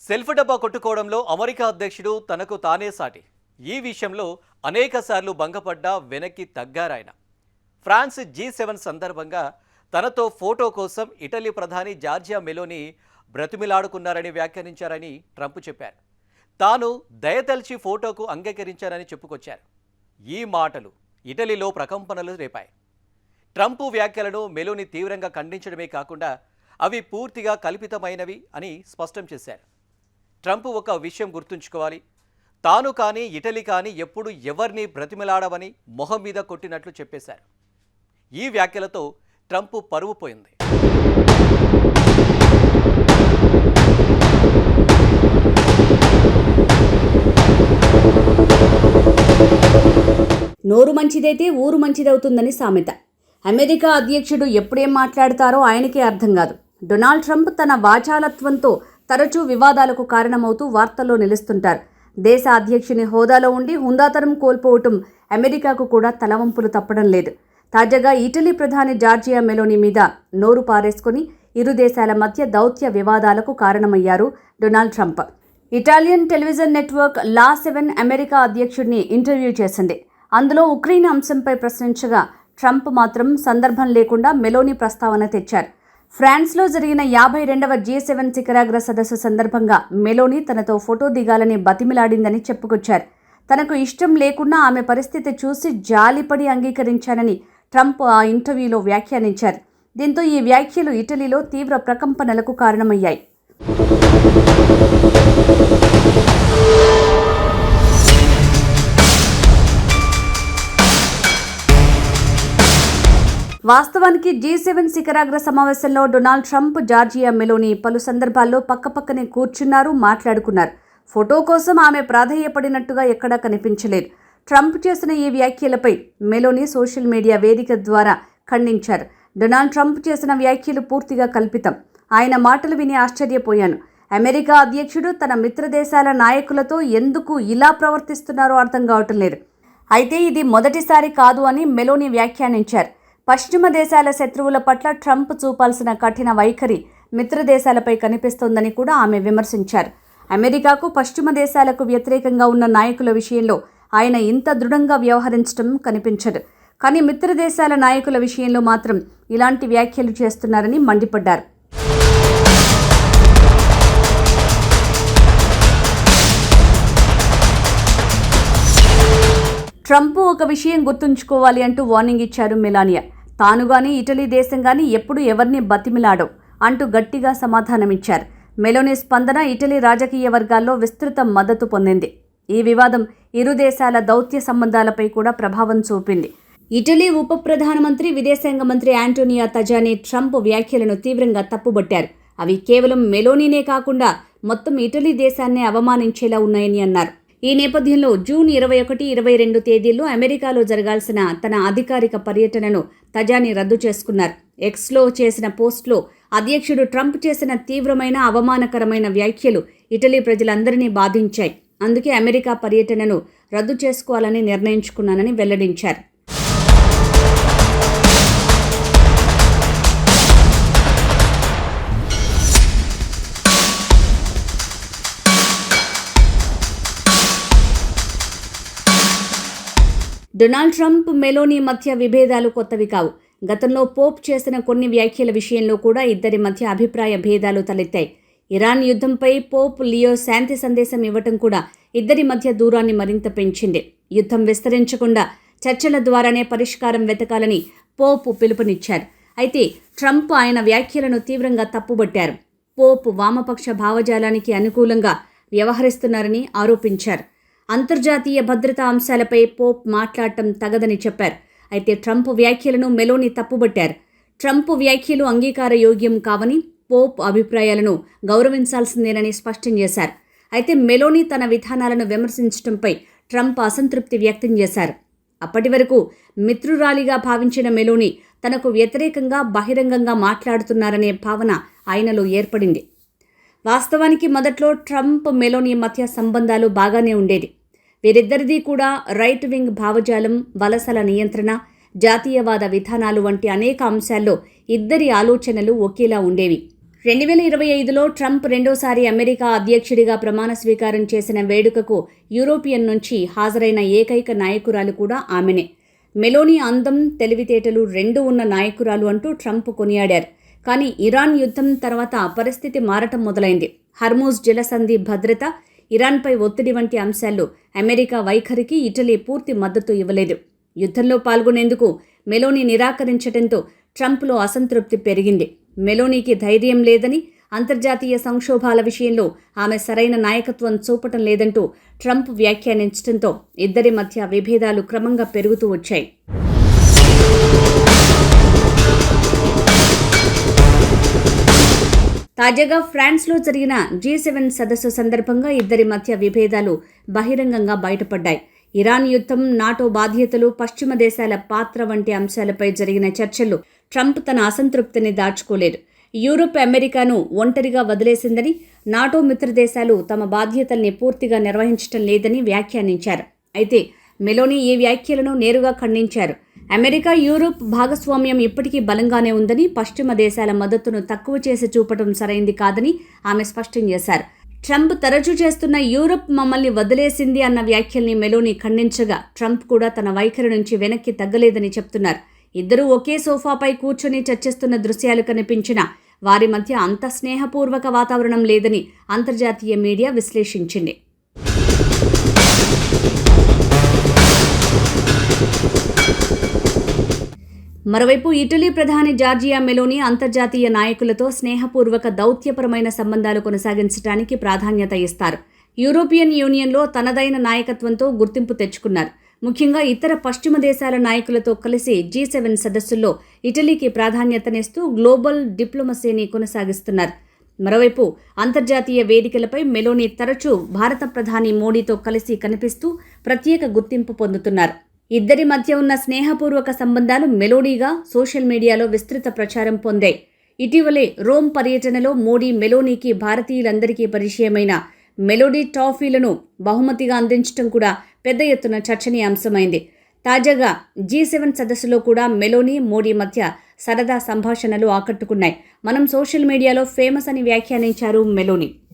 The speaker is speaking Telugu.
సెల్ఫ్ డబ్బా కొట్టుకోవడంలో అమెరికా అధ్యక్షుడు తనకు తానే సాటి. ఈ విషయంలో అనేకసార్లు భంగపడ్డా వెనక్కి తగ్గారాయన. ఫ్రాన్స్ G7 సందర్భంగా తనతో ఫోటో కోసం ఇటలీ ప్రధాని జార్జియా మెలోని బ్రతిమిలాడుకున్నారని వ్యాఖ్యానించారని ట్రంప్ చెప్పారు. తాను దయతల్చి ఫోటోకు అంగీకరించారని చెప్పుకొచ్చారు. ఈ మాటలు ఇటలీలో ప్రకంపనలు రేపాయి. ట్రంప్ వ్యాఖ్యలను మెలోని తీవ్రంగా ఖండించడమే కాకుండా అవి పూర్తిగా కల్పితమైనవి అని స్పష్టం చేశారు. ట్రంప్ ఒక విషయం గుర్తుంచుకోవాలి, తాను కానీ ఇటలీ కానీ ఎప్పుడు ఎవరిని బ్రతిమలాడవని మొహం మీద కొట్టినట్లు చెప్పేశారు. ఈ వ్యాఖ్యలతో ట్రంప్ పరువు పోయింది. నోరు మంచిదైతే ఊరు మంచిదవుతుందని సామెత. అమెరికా అధ్యక్షుడు ఎప్పుడేం మాట్లాడతారో ఆయనకే అర్థం కాదు. డొనాల్డ్ ట్రంప్ తన వాచాలత్వంతో తరచూ వివాదాలకు కారణమవుతూ వార్తల్లో నిలుస్తుంటారు. దేశ అధ్యక్షుని హోదాలో ఉండి హుందాతనం కోల్పోవటం అమెరికాకు కూడా తలవంపులు తప్పడం లేదు. తాజాగా ఇటలీ ప్రధాని జార్జియా మెలోని మీద నోరు పారేసుకుని ఇరు దేశాల మధ్య దౌత్య వివాదాలకు కారణమయ్యారు Donald Trump. Italian television network La 7 America అధ్యక్షుడిని ఇంటర్వ్యూ చేసింది. అందులో ఉక్రెయిన్ అంశంపై ప్రశ్నించగా ట్రంప్ మాత్రం సందర్భం లేకుండా మెలోని ప్రస్తావన తెచ్చారు. ఫ్రాన్స్లో జరిగిన 52వ G7 శిఖరాగ్ర సదస్సు సందర్భంగా మెలోని తనతో ఫోటో దిగాలని బతిమిలాడిందని చెప్పుకొచ్చారు. తనకు ఇష్టం లేకున్నా ఆమె పరిస్థితి చూసి జాలిపడి అంగీకరించానని ట్రంప్ ఆ ఇంటర్వ్యూలో వ్యాఖ్యానించారు. దీంతో ఈ వ్యాఖ్యలు ఇటలీలో తీవ్ర ప్రకంపనలకు కారణమయ్యాయి. వాస్తవానికి G7 శిఖరాగ్ర సమావేశంలో డొనాల్డ్ ట్రంప్, జార్జియా మెలోని పలు సందర్భాల్లో పక్కపక్కనే కూర్చున్నారు, మాట్లాడుకున్నారు. ఫోటో కోసం ఆమె ప్రాధేయపడినట్టుగా ఎక్కడా కనిపించలేదు. ట్రంప్ చేసిన ఈ వ్యాఖ్యలపై మెలోని సోషల్ మీడియా వేదిక ద్వారా ఖండించారు. డొనాల్డ్ ట్రంప్ చేసిన వ్యాఖ్యలు పూర్తిగా కల్పితం. ఆయన మాటలు విని ఆశ్చర్యపోయాను. అమెరికా అధ్యక్షుడు తన మిత్రదేశాల నాయకులతో ఎందుకు ఇలా ప్రవర్తిస్తున్నారో అర్థం కావటం లేదు. అయితే ఇది మొదటిసారి కాదు అని మెలోని వ్యాఖ్యానించారు. పశ్చిమ దేశాల శత్రువుల పట్ల ట్రంప్ చూపాల్సిన కఠిన వైఖరి మిత్రదేశాలపై కనిపిస్తోందని కూడా ఆమె విమర్శించారు. అమెరికాకు పశ్చిమ దేశాలకు వ్యతిరేకంగా ఉన్న నాయకుల విషయంలో ఆయన ఇంత దృఢంగా వ్యవహరించడం కనిపించదు. కానీ మిత్రదేశాల నాయకుల విషయంలో మాత్రం ఇలాంటి వ్యాఖ్యలు చేస్తున్నారని మండిపడ్డారు. ట్రంప్ ఒక విషయం గుర్తుంచుకోవాలి అంటూ వార్నింగ్ ఇచ్చారు మెలానియా. తాను గాని ఇటలీ దేశం గాని ఎప్పుడు ఎవరిని బతిమిలాడో అంటూ గట్టిగా సమాధానమిచ్చారు. మెలోని స్పందన ఇటలీ రాజకీయ వర్గాల్లో విస్తృత మద్దతు పొందింది. ఈ వివాదం ఇరు దేశాల దౌత్య సంబంధాలపై కూడా ప్రభావం చూపింది. ఇటలీ ఉప ప్రధానమంత్రి, విదేశాంగ మంత్రి యాంటోనియో తజానీ ట్రంప్ వ్యాఖ్యలను తీవ్రంగా తప్పుబట్టారు. అవి కేవలం మెలోనీనే కాకుండా మొత్తం ఇటలీ దేశాన్నే అవమానించేలా ఉన్నాయని అన్నారు. ఈ నేపథ్యంలో జూన్ 21, 22 తేదీల్లో అమెరికాలో జరగాల్సిన తన అధికారిక పర్యటనను తజానీ రద్దు చేసుకున్నారు. ఎక్స్లో చేసిన పోస్ట్లో అధ్యక్షుడు ట్రంప్ చేసిన తీవ్రమైన అవమానకరమైన వ్యాఖ్యలు ఇటలీ ప్రజలందరినీ బాధించాయి. అందుకే అమెరికా పర్యటనను రద్దు చేసుకోవాలని నిర్ణయించుకున్నానని వెల్లడించారు. డొనాల్డ్ ట్రంప్, మెలోని మధ్య విభేదాలు కొత్తవి కావు. గతంలో పోప్ చేసిన కొన్ని వ్యాఖ్యల విషయంలో కూడా ఇద్దరి మధ్య అభిప్రాయ భేదాలు తలెత్తాయి. ఇరాన్ యుద్ధంపై పోప్ లియో శాంతి సందేశం ఇవ్వటం కూడా ఇద్దరి మధ్య దూరాన్ని మరింత పెంచింది. యుద్ధం విస్తరించకుండా చర్చల ద్వారానే పరిష్కారం వెతకాలని పోప్ పిలుపునిచ్చారు. అయితే ట్రంప్ ఆయన వ్యాఖ్యలను తీవ్రంగా తప్పుబట్టారు. పోప్ వామపక్ష భావజాలానికి అనుకూలంగా వ్యవహరిస్తున్నారని ఆరోపించారు. అంతర్జాతీయ భద్రతా అంశాలపై పోప్ మాట్లాడటం తగదని చెప్పారు. అయితే ట్రంప్ వ్యాఖ్యలను మెలోని తప్పుబట్టారు. ట్రంప్ వ్యాఖ్యలు అంగీకార యోగ్యం కావని, పోప్ అభిప్రాయాలను గౌరవించాల్సిందేనని స్పష్టం చేశారు. అయితే మెలోని తన విధానాలను విమర్శించడంపై ట్రంప్ అసంతృప్తి వ్యక్తం చేశారు. అప్పటి వరకు మిత్రురాలిగా భావించిన మెలోని తనకు వ్యతిరేకంగా బహిరంగంగా మాట్లాడుతున్నారనే భావన ఆయనలో ఏర్పడింది. వాస్తవానికి మొదట్లో ట్రంప్, మెలోని మధ్య సంబంధాలు బాగానే ఉండేది. వీరిద్దరిది కూడా రైట్ వింగ్ భావజాలం, వలసల నియంత్రణ, జాతీయవాద విధానాలు వంటి అనేక అంశాల్లో ఇద్దరి ఆలోచనలు ఒకేలా ఉండేవి. 2025లో ట్రంప్ రెండోసారి అమెరికా అధ్యక్షుడిగా ప్రమాణ స్వీకారం చేసిన వేడుకకు యూరోపియన్ నుంచి హాజరైన ఏకైక నాయకురాలు కూడా ఆమెనే. మెలోనీ అందం, తెలివితేటలు రెండూ ఉన్న నాయకురాలు అంటూ ట్రంప్ కొనియాడారు. కానీ ఇరాన్ యుద్ధం తర్వాత పరిస్థితి మారటం మొదలైంది. హర్మూజ్ జలసంధి భద్రత, ఇరాన్పై ఒత్తిడి వంటి అంశాల్లో అమెరికా వైఖరికి ఇటలీ పూర్తి మద్దతు ఇవ్వలేదు. యుద్ధంలో పాల్గొనేందుకు మెలోనీ నిరాకరించడంతో ట్రంప్లో అసంతృప్తి పెరిగింది. మెలోనీకి ధైర్యం లేదని, అంతర్జాతీయ సంక్షోభాల విషయంలో ఆమె సరైన నాయకత్వం చూపటం లేదంటూ ట్రంప్ వ్యాఖ్యానించడంతో ఇద్దరి మధ్య విభేదాలు క్రమంగా పెరుగుతూ వచ్చాయి. తాజాగా ఫ్రాన్స్లో జరిగిన G7 సదస్సు సందర్భంగా ఇద్దరి మధ్య విభేదాలు బహిరంగంగా బయటపడ్డాయి. ఇరాన్ యుద్ధం, నాటో బాధ్యతలు, పశ్చిమ దేశాల పాత్ర వంటి అంశాలపై జరిగిన చర్చల్లో ట్రంప్ తన అసంతృప్తిని దాచుకోలేదు. యూరోప్ అమెరికాను ఒంటరిగా వదిలేసిందని, నాటో మిత్రదేశాలు తమ బాధ్యతల్ని పూర్తిగా నిర్వహించడం లేదని వ్యాఖ్యానించారు. అయితే మెలోనీ ఈ వ్యాఖ్యలను నేరుగా ఖండించారు. అమెరికా, యూరోప్ భాగస్వామ్యం ఇప్పటికీ బలంగానే ఉందని, పశ్చిమ దేశాల మద్దతును తక్కువ చేసి చూపడం సరైంది కాదని ఆమె స్పష్టం చేశారు. ట్రంప్ తరచూ చేస్తున్న యూరోప్ మమ్మల్ని వదిలేసింది అన్న వ్యాఖ్యల్ని మెలోనీ ఖండించగా, ట్రంప్ కూడా తన వైఖరి నుంచి వెనక్కి తగ్గలేదని చెప్తున్నారు. ఇద్దరూ ఒకే సోఫాపై కూర్చొని చర్చిస్తున్న దృశ్యాలు కనిపించినా వారి మధ్య అంత స్నేహపూర్వక వాతావరణం లేదని అంతర్జాతీయ మీడియా విశ్లేషించింది. మరోవైపు ఇటలీ ప్రధాని జార్జియా మెలోనీ అంతర్జాతీయ నాయకులతో స్నేహపూర్వక, దౌత్యపరమైన సంబంధాలు కొనసాగించడానికి ప్రాధాన్యత ఇస్తారు. యూరోపియన్ యూనియన్లో తనదైన నాయకత్వంతో గుర్తింపు తెచ్చుకున్నారు. ముఖ్యంగా ఇతర పశ్చిమ దేశాల నాయకులతో కలిసి G7 సదస్సుల్లో ఇటలీకి ప్రాధాన్యతనిస్తూ గ్లోబల్ డిప్లొమసీని కొనసాగిస్తున్నారు. మరోవైపు అంతర్జాతీయ వేదికలపై మెలోనీ తరచూ భారత ప్రధాని మోడీతో కలిసి కనిపిస్తూ ప్రత్యేక గుర్తింపు పొందుతున్నారు. ఇద్దరి మధ్య ఉన్న స్నేహపూర్వక సంబంధాలు మెలోడీగా సోషల్ మీడియాలో విస్తృత ప్రచారం పొందాయి. ఇటీవలే రోమ్ పర్యటనలో మోడీ మెలోనీకి భారతీయులందరికీ పరిచయమైన మెలోడీ టాఫీలను బహుమతిగా అందించడం కూడా పెద్ద ఎత్తున చర్చనీయాంశమైంది. తాజాగా G7 సదస్సులో కూడా మెలోనీ, మోడీ మధ్య సరదా సంభాషణలు ఆకట్టుకున్నాయి. మనం సోషల్ మీడియాలో ఫేమస్ అని వ్యాఖ్యానించారు మెలోనీ.